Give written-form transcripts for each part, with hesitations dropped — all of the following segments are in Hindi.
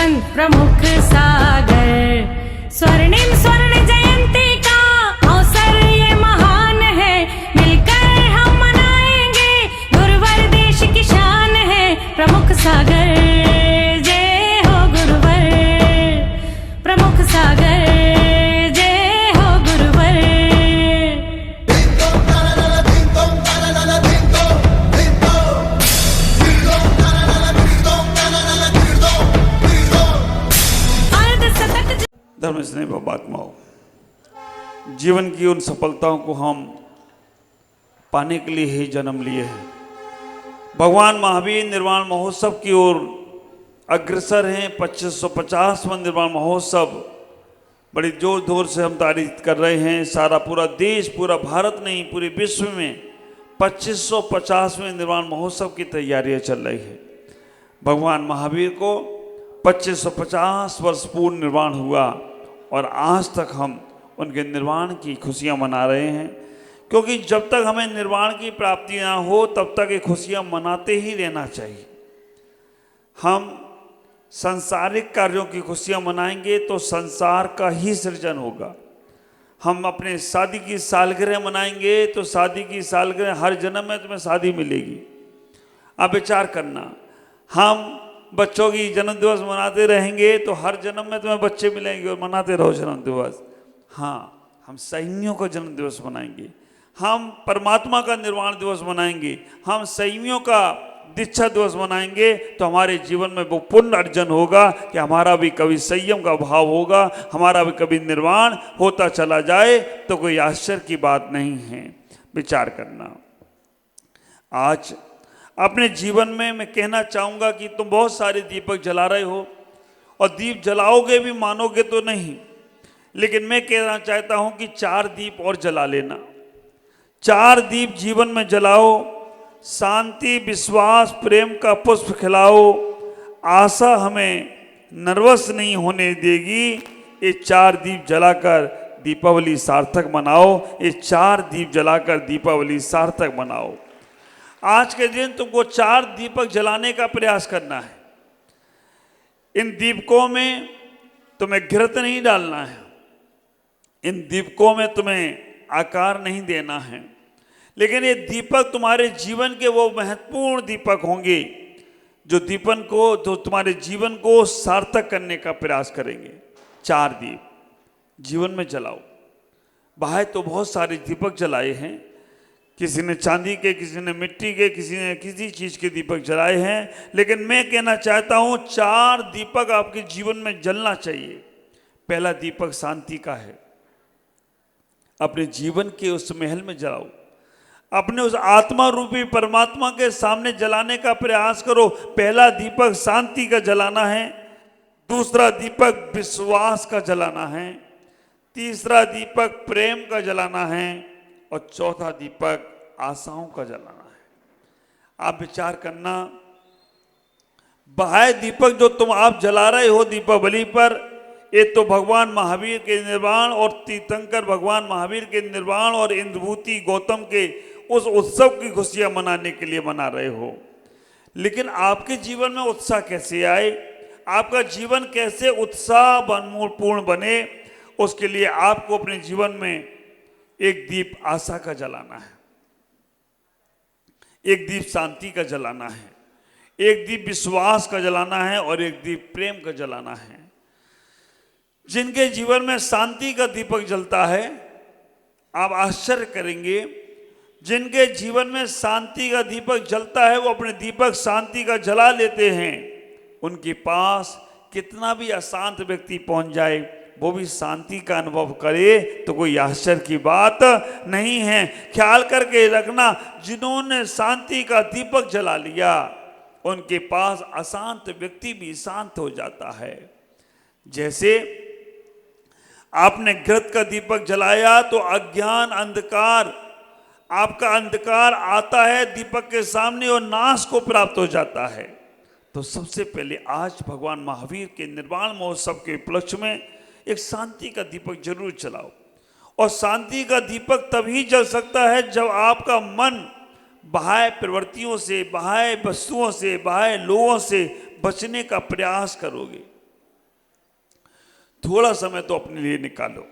संत प्रमुख सागर। स्वर्णिम स्वर्ण जयंती का अवसर ये महान है, मिलकर हम मनाएंगे गुरुवर देश की शान है। प्रमुख सागर जय हो गुरुवर, प्रमुख सागर जय हो गुरुवर। धर्म स्नेह बात्माओं, जीवन की उन सफलताओं को हम पाने के लिए ही जन्म लिए हैं। भगवान महावीर निर्वाण महोत्सव की ओर अग्रसर हैं। 2550वां निर्वाण महोत्सव बड़ी जोर शोर से हम तारीफ कर रहे हैं। सारा पूरा देश, पूरा भारत नहीं, पूरे विश्व में 2550वें निर्वाण महोत्सव की तैयारियां चल रही है। भगवान महावीर को 2550 वर्ष पूर्ण निर्वाण हुआ और आज तक हम उनके निर्वाण की खुशियां मना रहे हैं, क्योंकि जब तक हमें निर्वाण की प्राप्ति ना हो तब तक ये खुशियां मनाते ही रहना चाहिए। हम सांसारिक कार्यों की खुशियां मनाएंगे तो संसार का ही सृजन होगा। हम अपने शादी की सालगिरह मनाएंगे तो शादी की सालगिरह, हर जन्म में तुम्हें शादी मिलेगी। आप विचार करना, हम बच्चों की जन्म दिवस मनाते रहेंगे तो हर जन्म में तुम्हें बच्चे मिलेंगे और मनाते रहो जन्म दिवस। हाँ, हम संयमियों का जन्म दिवस मनाएंगे, हम परमात्मा का निर्वाण दिवस मनाएंगे, हम संयमियों का दीक्षा दिवस मनाएंगे तो हमारे जीवन में वो पुण्य अर्जन होगा कि हमारा भी कभी संयम का भाव होगा, हमारा भी कभी निर्वाण होता चला जाए तो कोई आश्चर्य की बात नहीं है। विचार करना, आज अपने जीवन में मैं कहना चाहूँगा कि तुम बहुत सारे दीपक जला रहे हो और दीप जलाओगे भी, मानोगे तो नहीं, लेकिन मैं कहना चाहता हूँ कि 4 दीप और जला लेना। 4 दीप जीवन में जलाओ, शांति, विश्वास, प्रेम का पुष्प खिलाओ। आशा हमें नर्वस नहीं होने देगी। ये 4 दीप जलाकर दीपावली सार्थक मनाओ। ये 4 दीप जलाकर दीपावली सार्थक मनाओ। आज के दिन तुमको 4 दीपक जलाने का प्रयास करना है। इन दीपकों में तुम्हें घृत नहीं डालना है, इन दीपकों में तुम्हें आकार नहीं देना है, लेकिन ये दीपक तुम्हारे जीवन के वो महत्वपूर्ण दीपक होंगे जो तुम्हारे जीवन को सार्थक करने का प्रयास करेंगे। 4 दीप जीवन में जलाओ। बाहर तो बहुत सारे दीपक जलाए हैं, किसी ने चांदी के, किसी ने मिट्टी के, किसी ने किसी चीज़ के दीपक जलाए हैं, लेकिन मैं कहना चाहता हूँ 4 दीपक आपके जीवन में जलना चाहिए। पहला दीपक शांति का है। अपने जीवन के उस महल में जलाओ, अपने उस आत्मा रूपी परमात्मा के सामने जलाने का प्रयास करो। पहला दीपक शांति का जलाना है, दूसरा दीपक विश्वास का जलाना है, तीसरा दीपक प्रेम का जलाना है और चौथा दीपक आशाओं का जलाना है। आप विचार करना, बाह्य दीपक जो आप जला रहे हो दीपावली पर, ये तो भगवान महावीर के निर्वाण और तीर्थंकर भगवान महावीर के निर्वाण और इंद्रभूति गौतम के उस उत्सव की खुशियां मनाने के लिए मना रहे हो। लेकिन आपके जीवन में उत्साह कैसे आए, आपका जीवन कैसे उत्साह पूर्ण बने, उसके लिए आपको अपने जीवन में एक दीप आशा का जलाना है, एक दीप शांति का जलाना है, एक दीप विश्वास का जलाना है और एक दीप प्रेम का जलाना है। जिनके जीवन में शांति का दीपक जलता है, आप आश्चर्य करेंगे, जिनके जीवन में शांति का दीपक जलता है वो अपने दीपक शांति का जला लेते हैं। उनके पास कितना भी अशांत व्यक्ति पहुंच जाए, वो भी शांति का अनुभव करे तो कोई आश्चर्य की बात नहीं है। ख्याल करके रखना, जिन्होंने शांति का दीपक जला लिया उनके पास अशांत व्यक्ति भी शांत हो जाता है। जैसे आपने घृत का दीपक जलाया तो अज्ञान, अंधकार, आपका अंधकार आता है दीपक के सामने और नाश को प्राप्त हो जाता है। तो सबसे पहले आज भगवान महावीर के निर्वाण महोत्सव के उपलक्ष्य में एक शांति का दीपक जरूर जलाओ। और शांति का दीपक तभी जल सकता है जब आपका मन बाह्य प्रवृत्तियों से, बाह्य वस्तुओं से, बाह्य लोगों से बचने का प्रयास करोगे। थोड़ा समय तो अपने लिए निकालो।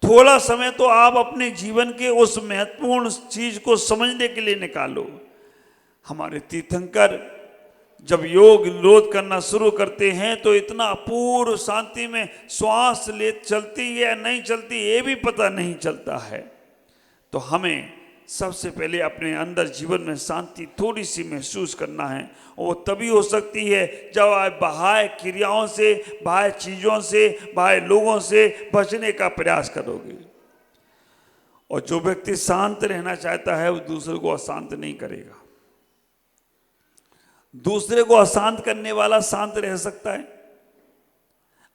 थोड़ा समय तो आप अपने जीवन के उस महत्वपूर्ण चीज को समझने के लिए निकालो। हमारे तीर्थंकर जब योग निरोध करना शुरू करते हैं तो इतना अपूर्व शांति में श्वास ले चलती है या नहीं चलती ये भी पता नहीं चलता है। तो हमें सबसे पहले अपने अंदर जीवन में शांति थोड़ी सी महसूस करना है। वो तभी हो सकती है जब आप बाह्य क्रियाओं से, बाह्य चीज़ों से, बाह्य लोगों से बचने का प्रयास करोगे। और जो व्यक्ति शांत रहना चाहता है वो दूसरे को अशांत नहीं करेगा। दूसरे को अशांत करने वाला शांत रह सकता है।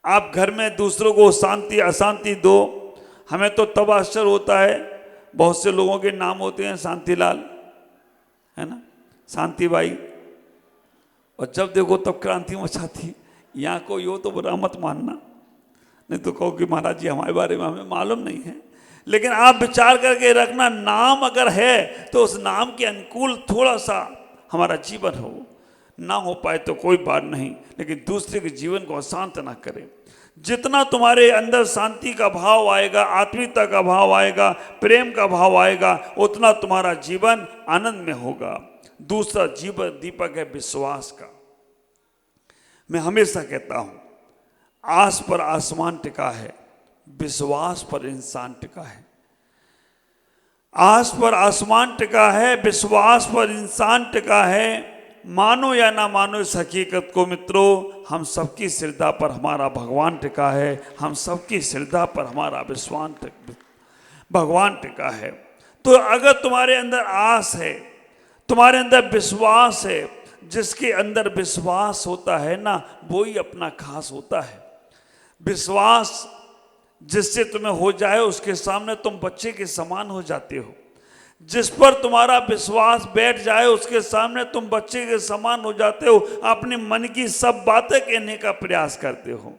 आप घर में दूसरों को शांति अशांति दो। हमें तो तब आश्चर्य होता है, बहुत से लोगों के नाम होते हैं शांतिलाल, है ना, शांतिबाई, और जब देखो तब क्रांति मचाती। यहाँ कोई हो तो बुरा मत मानना, नहीं तो कहो कि महाराज जी हमारे बारे में हमें मालूम नहीं है। लेकिन आप विचार करके रखना, नाम अगर है तो उस नाम के अनुकूल थोड़ा सा हमारा जीवन हो। ना हो पाए तो कोई बात नहीं, लेकिन दूसरे के जीवन को अशांत ना करें। जितना तुम्हारे अंदर शांति का भाव आएगा, आत्मीयता का भाव आएगा, प्रेम का भाव आएगा, उतना तुम्हारा जीवन आनंद में होगा। दूसरा जीवन दीपक है विश्वास का। मैं हमेशा कहता हूं, आस पर आसमान टिका है, विश्वास पर इंसान टिका है। आस पर आसमान टिका है, विश्वास पर इंसान टिका है। मानो या ना मानो इस हकीकत को मित्रों, हम सबकी श्रद्धा पर हमारा भगवान टिका है। हम सबकी श्रद्धा पर हमारा भगवान टिका है। तो अगर तुम्हारे अंदर आस है, तुम्हारे अंदर विश्वास है, जिसके अंदर विश्वास होता है ना, वो ही अपना खास होता है। विश्वास जिससे तुम्हें हो जाए उसके सामने तुम बच्चे के समान हो जाते हो। जिस पर तुम्हारा विश्वास बैठ जाए उसके सामने तुम बच्चे के समान हो जाते हो। अपने मन की सब बातें कहने का प्रयास करते हो,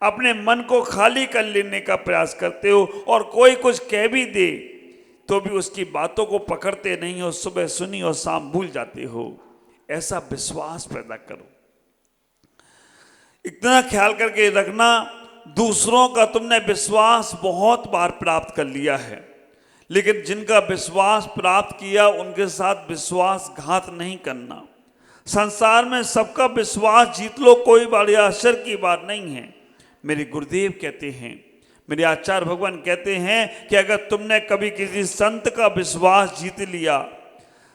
अपने मन को खाली कर लेने का प्रयास करते हो, और कोई कुछ कह भी दे तो भी उसकी बातों को पकड़ते नहीं हो। सुबह सुनी और शाम भूल जाते हो। ऐसा विश्वास पैदा करो। इतना ख्याल करके रखना, दूसरों का तुमने विश्वास बहुत बार प्राप्त कर लिया है, लेकिन जिनका विश्वास प्राप्त किया उनके साथ विश्वासघात नहीं करना। संसार में सबका विश्वास जीत लो, कोई बड़ी आश्चर्य की बात नहीं है। मेरे गुरुदेव कहते हैं, मेरे आचार्य भगवान कहते हैं कि अगर तुमने कभी किसी संत का विश्वास जीत लिया,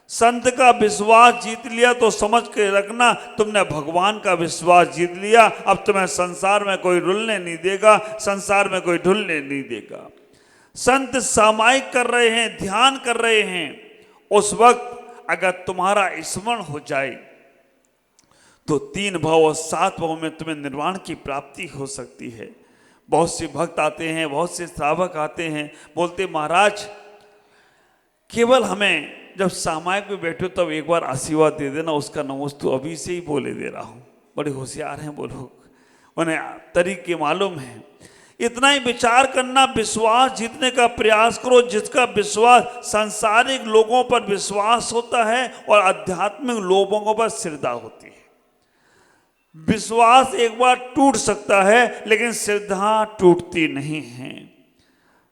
संत का विश्वास जीत लिया, तो समझ के रखना तुमने भगवान का विश्वास जीत लिया। अब तुम्हें संसार में कोई रुलने नहीं देगा, संसार में कोई ढुलने नहीं देगा। संत सामायिक कर रहे हैं, ध्यान कर रहे हैं, उस वक्त अगर तुम्हारा स्मरण हो जाए तो 3 भाव और 7 भाव में तुम्हें निर्वाण की प्राप्ति हो सकती है। बहुत से भक्त आते हैं, बहुत से श्रावक आते हैं, बोलते महाराज केवल हमें जब सामायिक में बैठो तब एक बार आशीर्वाद दे देना, उसका नमोस्तु अभी से ही बोले दे रहा हूँ। बड़े होशियार हैं वो लोग, उन्हें तरीके मालूम हैं। इतना ही विचार करना, विश्वास जीतने का प्रयास करो। जिसका विश्वास सांसारिक लोगों पर विश्वास होता है और आध्यात्मिक लोगों पर श्रद्धा होती है। विश्वास एक बार टूट सकता है, लेकिन श्रद्धा टूटती नहीं है।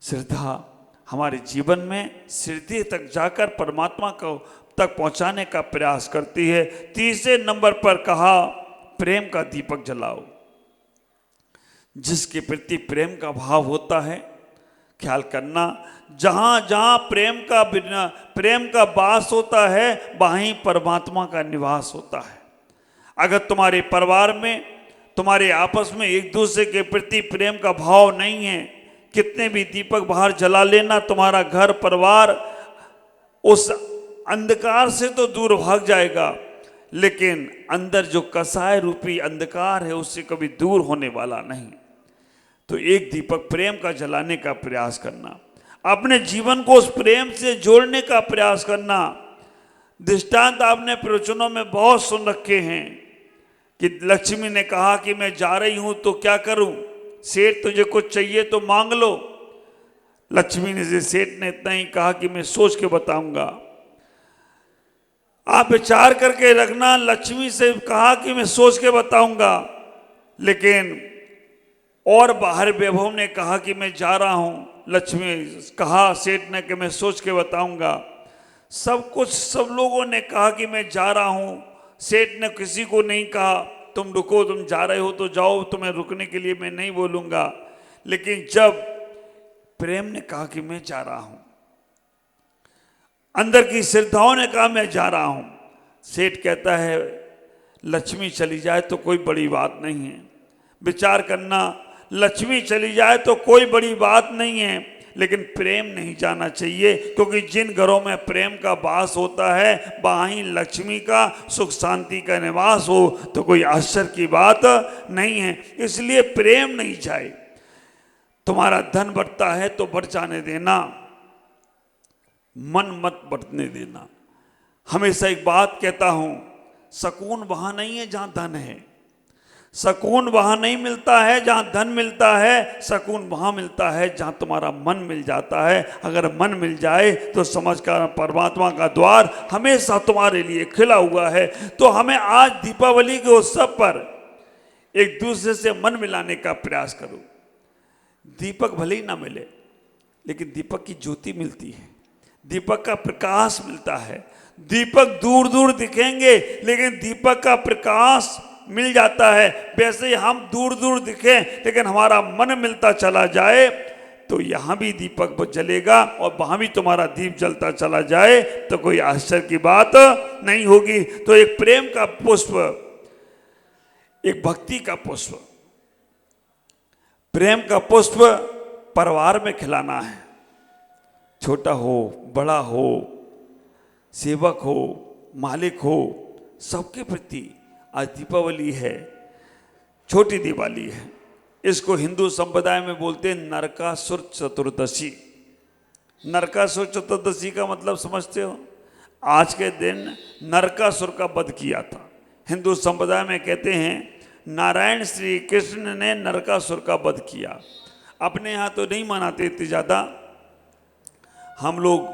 श्रद्धा हमारे जीवन में हृदय तक जाकर परमात्मा को तक पहुंचाने का प्रयास करती है। तीसरे नंबर पर कहा, प्रेम का दीपक जलाओ। जिसके प्रति प्रेम का भाव होता है, ख्याल करना, जहां जहां प्रेम का वास होता है वहीं परमात्मा का निवास होता है। अगर तुम्हारे परिवार में, तुम्हारे आपस में एक दूसरे के प्रति प्रेम का भाव नहीं है, कितने भी दीपक बाहर जला लेना, तुम्हारा घर परिवार उस अंधकार से तो दूर भाग जाएगा, लेकिन अंदर जो कसाय रूपी अंधकार है उससे कभी दूर होने वाला नहीं। तो एक दीपक प्रेम का जलाने का प्रयास करना, अपने जीवन को उस प्रेम से जोड़ने का प्रयास करना। दृष्टांत आपने प्रवचनों में बहुत सुन रखे हैं कि लक्ष्मी ने कहा कि मैं जा रही हूं तो क्या करूं, सेठ तुझे कुछ चाहिए तो मांग लो। लक्ष्मी ने से सेठ ने इतना ही कहा कि मैं सोच के बताऊंगा। आप विचार करके रखना, लक्ष्मी से कहा कि मैं सोच के बताऊंगा, लेकिन और बाहर वैभव ने कहा कि मैं जा रहा हूं, लक्ष्मी कहा सेठ ने कि मैं सोच के बताऊंगा। सब कुछ सब लोगों ने कहा कि मैं जा रहा हूं, सेठ ने किसी को नहीं कहा तुम रुको, तुम जा रहे हो तो जाओ, तुम्हें रुकने के लिए मैं नहीं बोलूंगा। लेकिन जब प्रेम ने कहा कि मैं जा रहा हूं, अंदर की श्रद्धाओं ने कहा मैं जा रहा हूं, सेठ कहता है लक्ष्मी चली जाए तो कोई बड़ी बात नहीं है। विचार करना, लक्ष्मी चली जाए तो कोई बड़ी बात नहीं है, लेकिन प्रेम नहीं जाना चाहिए, क्योंकि जिन घरों में प्रेम का वास होता है वहाँ ही लक्ष्मी का सुख शांति का निवास हो तो कोई आश्चर्य की बात नहीं है। इसलिए प्रेम नहीं जाए। तुम्हारा धन बढ़ता है तो बढ़ जाने देना, मन मत बढ़ने देना। हमेशा एक बात कहता हूं, सुकून वहां नहीं है जहां धन है, सुकून वहां नहीं मिलता है जहां धन मिलता है, सुकून वहां मिलता है जहां तुम्हारा मन मिल जाता है। अगर मन मिल जाए तो समझ कर परमात्मा का द्वार हमेशा तुम्हारे लिए खिला हुआ है। तो हमें आज दीपावली के उत्सव पर एक दूसरे से मन मिलाने का प्रयास करो। दीपक भले ही ना मिले, लेकिन दीपक की ज्योति मिलती है, दीपक का प्रकाश मिलता है। दीपक दूर दूर दिखेंगे लेकिन दीपक का प्रकाश मिल जाता है। वैसे ही हम दूर दूर दिखें लेकिन हमारा मन मिलता चला जाए तो यहाँ भी दीपक जलेगा और वहाँ भी तुम्हारा दीप जलता चला जाए तो कोई आश्चर्य की बात नहीं होगी। तो एक प्रेम का पुष्प, एक भक्ति का पुष्प, प्रेम का पुष्प परिवार में खिलाना है। छोटा हो, बड़ा हो, सेवक हो, मालिक हो, सबके प्रति आज दीपावली है, छोटी दिवाली है। इसको हिंदू संप्रदाय में बोलते हैं नरकासुर चतुर्दशी। नरकासुर चतुर्दशी का मतलब समझते हो? आज के दिन नरकासुर का वध किया था। हिंदू संप्रदाय में कहते हैं नारायण श्री कृष्ण ने नरकासुर का वध किया। अपने यहाँ तो नहीं मनाते इतनी ज़्यादा। हम लोग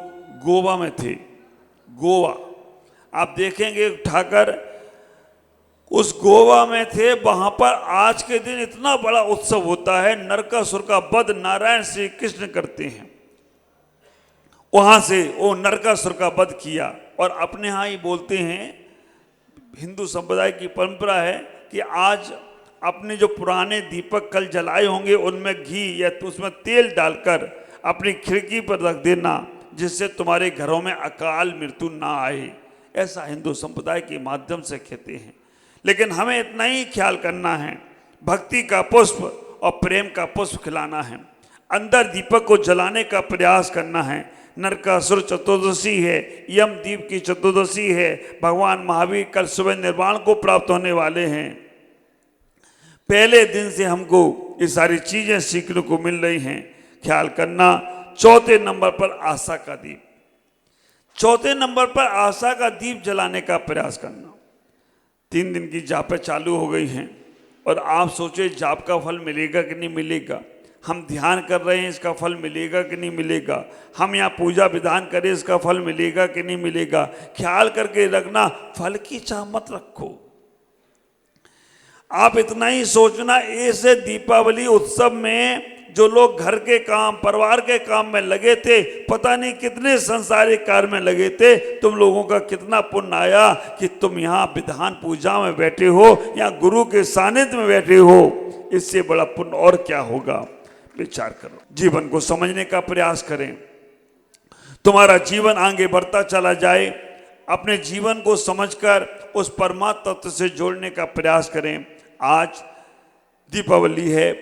गोवा में थे, गोवा आप देखेंगे उठाकर, उस गोवा में थे। वहाँ पर आज के दिन इतना बड़ा उत्सव होता है, नरकासुर का वध नारायण श्री कृष्ण करते हैं। वहाँ से वो नरकासुर का वध किया। और अपने यहाँ ही बोलते हैं, हिंदू संप्रदाय की परंपरा है कि आज अपने जो पुराने दीपक कल जलाए होंगे उनमें घी या तो उसमें तेल डालकर अपनी खिड़की पर रख देना, जिससे तुम्हारे घरों में अकाल मृत्यु ना आए। ऐसा हिंदू संप्रदाय के माध्यम से कहते हैं। लेकिन हमें इतना ही ख्याल करना है, भक्ति का पुष्प और प्रेम का पुष्प खिलाना है, अंदर दीपक को जलाने का प्रयास करना है। नरकासुर चतुर्दशी है, यम दीप की चतुर्दशी है। भगवान महावीर कल सुबह निर्वाण को प्राप्त होने वाले हैं। पहले दिन से हमको ये सारी चीजें सीखने को मिल रही हैं। ख्याल करना। चौथे नंबर पर आशा का दीप, चौथे नंबर पर आशा का दीप जलाने का प्रयास करना। 3 दिन की जापें चालू हो गई हैं और आप सोचे जाप का फल मिलेगा कि नहीं मिलेगा। हम ध्यान कर रहे हैं, इसका फल मिलेगा कि नहीं मिलेगा। हम यहाँ पूजा विधान करें, इसका फल मिलेगा कि नहीं मिलेगा। ख्याल करके रखना, फल की चाह मत रखो। आप इतना ही सोचना, ऐसे दीपावली उत्सव में जो लोग घर के काम, परिवार के काम में लगे थे, पता नहीं कितने संसारिक कार्य में लगे थे, तुम लोगों का कितना पुण्य आया कि तुम यहाँ विधान पूजा में बैठे हो, यहाँ गुरु के सानिध्य में बैठे हो। इससे बड़ा पुण्य और क्या होगा। विचार करो, जीवन को समझने का प्रयास करें, तुम्हारा जीवन आगे बढ़ता चला जाए। अपने जीवन को समझकर उस परमात्मा तत्व से जोड़ने का प्रयास करें। आज दीपावली है,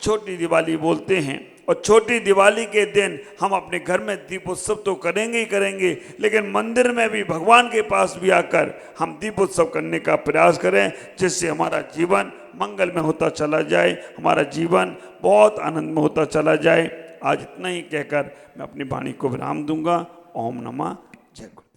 छोटी दिवाली बोलते हैं, और छोटी दिवाली के दिन हम अपने घर में दीप उत्सव तो करेंगे ही करेंगे, लेकिन मंदिर में भी भगवान के पास भी आकर हम दीप उत्सव करने का प्रयास करें, जिससे हमारा जीवन मंगल में होता चला जाए, हमारा जीवन बहुत आनंद में होता चला जाए। आज इतना ही कहकर मैं अपनी वाणी को विराम दूंगा। ओम नमः जय गुरु।